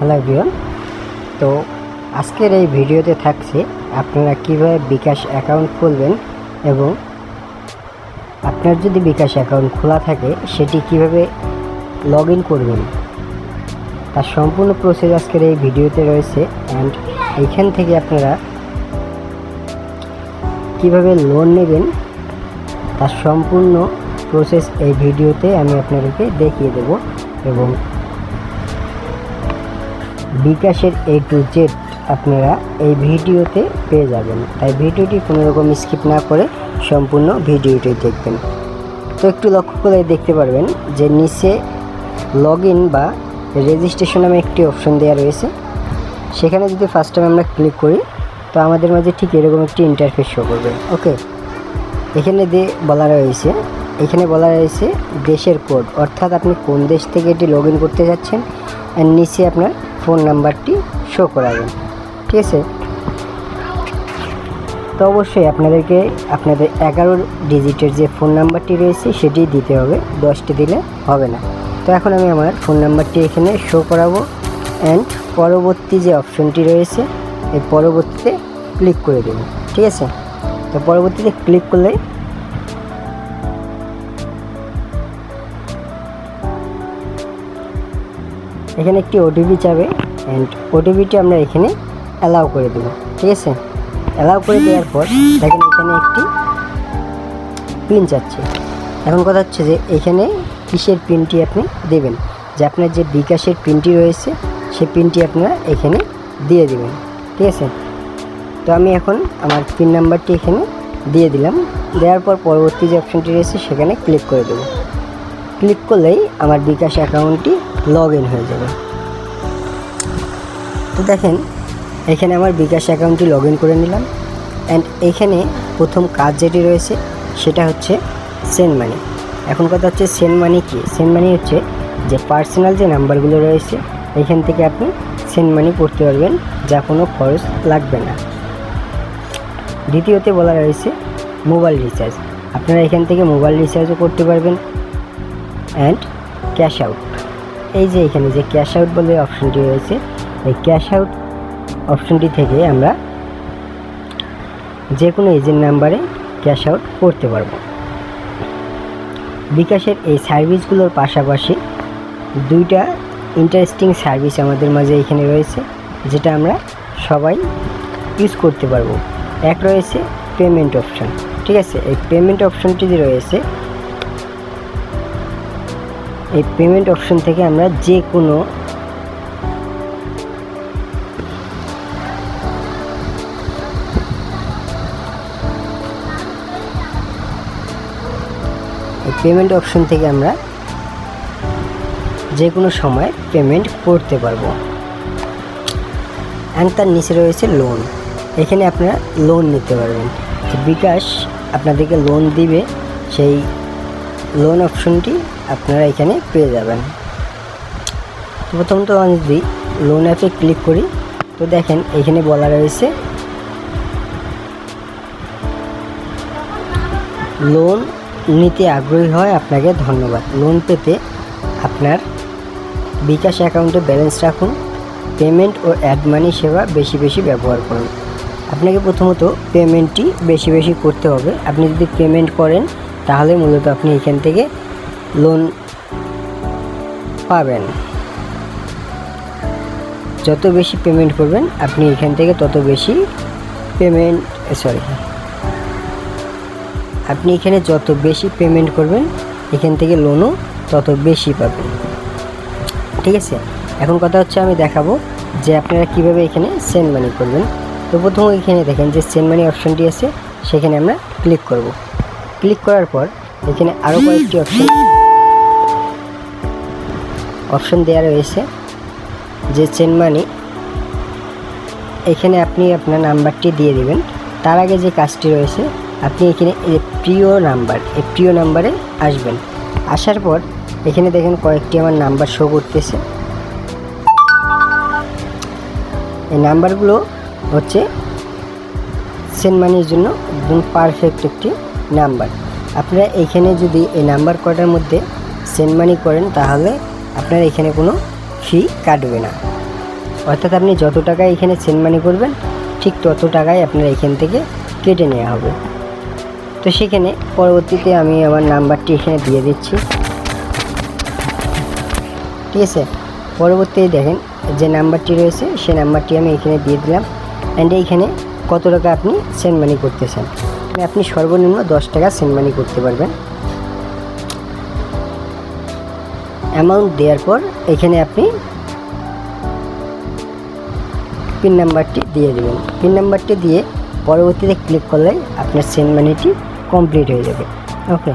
Hello everyone. তো আজকের এই ভিডিওতে থাকছে আপনারা কিভাবে বিকাশ অ্যাকাউন্ট খুলবেন এবং আপনার যদি বিকাশ অ্যাকাউন্ট খোলা থাকে সেটি কিভাবে লগ ইন করবেন তার সম্পূর্ণ প্রসেস আজকের এই ভিডিওতে রয়েছে। অ্যান্ড এইখান থেকে আপনারা কিভাবে লোন নেবেন তার সম্পূর্ণ প্রসেস এই ভিডিওতে আমি আপনাদেরকে দেখিয়ে দেব এবং বিকাশের A to Z আপনারা এই ভিডিওতে পেয়ে যাবেন। তাই ভিডিওটি কোনো রকম স্কিপ না করে সম্পূর্ণ ভিডিওটি দেখবেন। তো একটু লক্ষ্য করে দেখতে পারবেন যে নিচে লগ ইন বা রেজিস্ট্রেশন নামে একটি অপশন দেওয়া রয়েছে। সেখানে যদি ফার্স্ট টাইম আমরা ক্লিক করি তো আমাদের মাঝে ঠিক এরকম একটি ইন্টারফেস শো করবে। ওকে, এখানে বলা রয়েছে দেশের কোড, অর্থাৎ আপনি কোন দেশ থেকে এটি লগ ইন করতে যাচ্ছেন, আর নিচে আপনার ফোন নাম্বারটি শো করাবেন। ঠিক আছে, তো অবশ্যই আপনাদেরকে আপনাদের 11 ডিজিটের যে ফোন নাম্বারটি রয়েছে সেটি দিতে হবে, 10টি দিলে হবে না। তো এখন আমি আমার ফোন নাম্বারটি এখানে শো করাবো অ্যান্ড পরবর্তী যে অপশনটি রয়েছে এই পরবর্তীতে ক্লিক করে দেব। ঠিক আছে, তো পরবর্তীতে ক্লিক করলে এখানে একটি ওটিপি চাবে অ্যান্ড ওটিপিটি আমরা এখানে অ্যালাউ করে দেব। ঠিক আছে, অ্যালাউ করে দেওয়ার পর দেখেন এখানে একটি পিন চাচ্ছে। এখন কথা হচ্ছে যে এখানে কিসের পিনটি আপনি দেবেন, যে আপনার যে বিকাশের পিনটি রয়েছে সেই পিনটি আপনারা এখানে দিয়ে দেবেন। ঠিক আছে, তো আমি এখন আমার পিন নাম্বারটি এখানে দিয়ে দিলাম। দেওয়ার পর পরবর্তী যে অপশনটি রয়েছে সেখানে ক্লিক করে দেব। ক্লিক করলেই আমার বিকাশ অ্যাকাউন্টটি লগ ইন হয়ে যাবে। তো দেখেন এখানে আমার বিকাশ অ্যাকাউন্টটি লগ ইন করে নিলাম অ্যান্ড এখানে প্রথম কাজ যেটি রয়েছে সেটা হচ্ছে সেন্ড মানি। এখন কথা হচ্ছে সেন্ড মানি কি? সেন্ড মানি হচ্ছে যে পার্সোনাল যে নাম্বারগুলো রয়েছে এখান থেকে আপনি সেন্ড মানি করতে পারবেন, যা কোনো খরচ লাগবে না। দ্বিতীয়তে বলা রয়েছে মোবাইল রিচার্জ, আপনারা এখান থেকে মোবাইল রিচার্জও করতে পারবেন অ্যান্ড ক্যাশ আউট। এই যে এখানে যে ক্যাশ আউট বলে অপশনটি রয়েছে এই ক্যাশ আউট অপশনটি থেকে আমরা যে কোনো এজেন্ট নাম্বারে ক্যাশ আউট করতে পারবো। বিকাশের এই সার্ভিসগুলোর পাশাপাশি দুইটা ইন্টারেস্টিং সার্ভিস আমাদের মাঝে এখানে রয়েছে, যেটা আমরা সবাই ইউজ করতে পারবো। এক রয়েছে পেমেন্ট অপশন। ঠিক আছে, এই পেমেন্ট অপশনটি যে রয়েছে এই পেমেন্ট অপশন থেকে আমরা যে কোনো সময় পেমেন্ট করতে পারবো। অ্যান্ড তার নিচে রয়েছে লোন, এখানে আপনারা লোন নিতে পারবেন। বিকাশ আপনাদেরকে লোন দিবে, সেই লোন অপশনটি আপনারা এখানে পেয়ে যাবেন। প্রথমত আমি যদি লোন অ্যাপে ক্লিক করি তো দেখেন এখানে বলা রয়েছে লোন নিতে আগ্রহী হয় আপনাকে ধন্যবাদ। লোন পেতে আপনার বিকাশ অ্যাকাউন্টে ব্যালেন্স রাখুন, পেমেন্ট ও অ্যাড মানি সেবা বেশি বেশি ব্যবহার করুন। আপনাকে প্রথমত পেমেন্টটি বেশি বেশি করতে হবে। আপনি যদি পেমেন্ট করেন তাহলে মূলত আপনি এখান থেকে লোন পাবেন। যত বেশি পেমেন্ট করবেন আপনি এখান থেকে তত বেশি আপনি এখানে যত বেশি পেমেন্ট করবেন এখান থেকে লোনও তত বেশি পাবেন। ঠিক আছে, এখন কথা হচ্ছে আমি দেখাবো যে আপনারা কিভাবে এখানে সেন্ড মানি করবেন। তো প্রথমে এখানে দেখেন যে সেন্ড মানি অপশনটি আছে, সেখানে আমরা ক্লিক করব। ক্লিক করার পর এখানে আরও কয়েকটি অপশন দেওয়া রয়েছে যে সেন্ড মানি। এখানে আপনি আপনার নাম্বারটি দিয়ে দিবেন। তার আগে যে কাজটি রয়েছে আপনি এখানে এই প্রিয় নাম্বারে আসবেন। আসার পর এখানে দেখেন কয়েকটি আমার নাম্বার শো করতেছে। এই নাম্বারগুলো হচ্ছে সেন্ড মানির জন্য একদম পারফেক্ট একটি নাম্বার। আপনারা এইখানে যদি এই নাম্বার কটার মধ্যে সেন্ড মানি করেন তাহলে আপনার এখানে কোনো ফি কাটবে না। অর্থাৎ আপনি যত টাকা এখানে সেন্ড মানি করবেন ঠিক তত টাকাই আপনার এখান থেকে কেটে নেওয়া হবে। তো সেখানে পরবর্তীতে আমি আমার নাম্বারটি এখানে দিয়ে দিচ্ছি, ঠিক আছে। পরবর্তীতে দেখেন যে নাম্বারটি রয়েছে সেই নাম্বারটি আমি এখানে দিয়ে দিলাম। অ্যান্ড এইখানে কত টাকা আপনি সেন্ড মানি করতে চান, আপনি সর্বনিম্ন 10 টাকা সেন্ড মানি করতে পারবেন। অ্যামাউন্ট দেওয়ার পর এখানে আপনি পিন নাম্বারটি দিয়ে দেবেন। পিন নাম্বারটি দিয়ে পরবর্তীতে ক্লিক করলে আপনার সেন্ড মানিটি কমপ্লিট হয়ে যাবে। ওকে,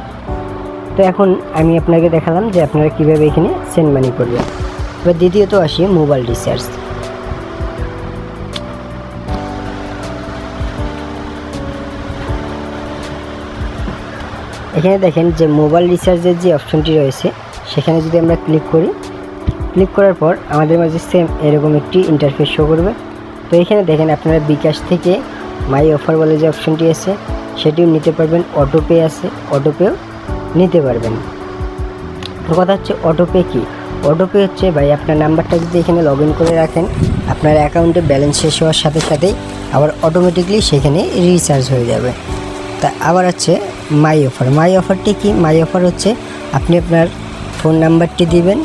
তো এখন আমি আপনাকে দেখালাম যে আপনারা কীভাবে এখানে সেন্ড মানি করবেন। এবার দ্বিতীয়ত আসি মোবাইল রিচার্জ। এখানে দেখেন যে মোবাইল রিচার্জের যে অপশনটি রয়েছে সেখানে যদি আমরা ক্লিক করি, ক্লিক করার পর আমাদের মাঝে সেম এরকম একটি ইন্টারফেস শো করবে। তো এখানে দেখেন আপনারা বিকাশ থেকে মাই অফার বলে যে অপশনটি আছে সেটিও নিতে পারবেন, অটোপে আছে, অটোপেও নিতে পারবেন। কথা হচ্ছে অটোপে কি? অটোপে হচ্ছে ভাই আপনার নাম্বারটা যদি এখানে লগ ইন করে রাখেন, আপনার অ্যাকাউন্টে ব্যালেন্স শেষ হওয়ার সাথে সাথেই আবার অটোমেটিকলি সেখানে রিচার্জ হয়ে যাবে। তা আবার আছে মাই অফার। মাই অফারটি কি? মাই অফার হচ্ছে আপনি আপনার ফোন নাম্বারটি দিবেন,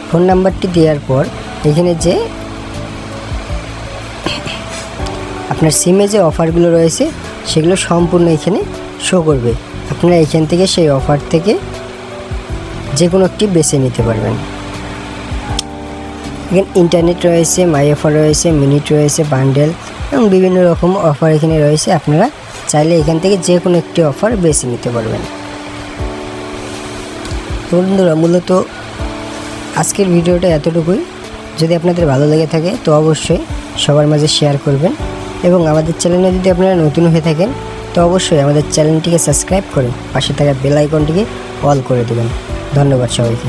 ফোন নাম্বারটি দেওয়ার পর এখানে যে আপনার সিমে যে অফারগুলো রয়েছে সেগুলো সম্পূর্ণ এখানে শো করবে। আপনারা এখান থেকে সেই অফার থেকে যে কোনো একটি বেছে নিতে পারবেন। এখানে ইন্টারনেট রয়েছে, মাই অফার রয়েছে, মিনিট রয়েছে, বান্ডেল এবং বিভিন্ন রকম অফার এখানে রয়েছে। আপনারা চাইলে এখান থেকে যে কোনো একটি অফার বেছে নিতে পারবেন। তো বন্ধুরা, মূলত আজকের ভিডিওটা এতটুকুই। যদি আপনাদের ভালো লেগে থাকে তো অবশ্যই সবার মাঝে শেয়ার করবেন এবং আমাদের চ্যানেলে যদি আপনারা নতুন হয়ে থাকেন তো অবশ্যই আমাদের চ্যানেলটিকে সাবস্ক্রাইব করে পাশে থাকা বেল আইকনটিকে অল করে দেবেন। ধন্যবাদ সবাইকে।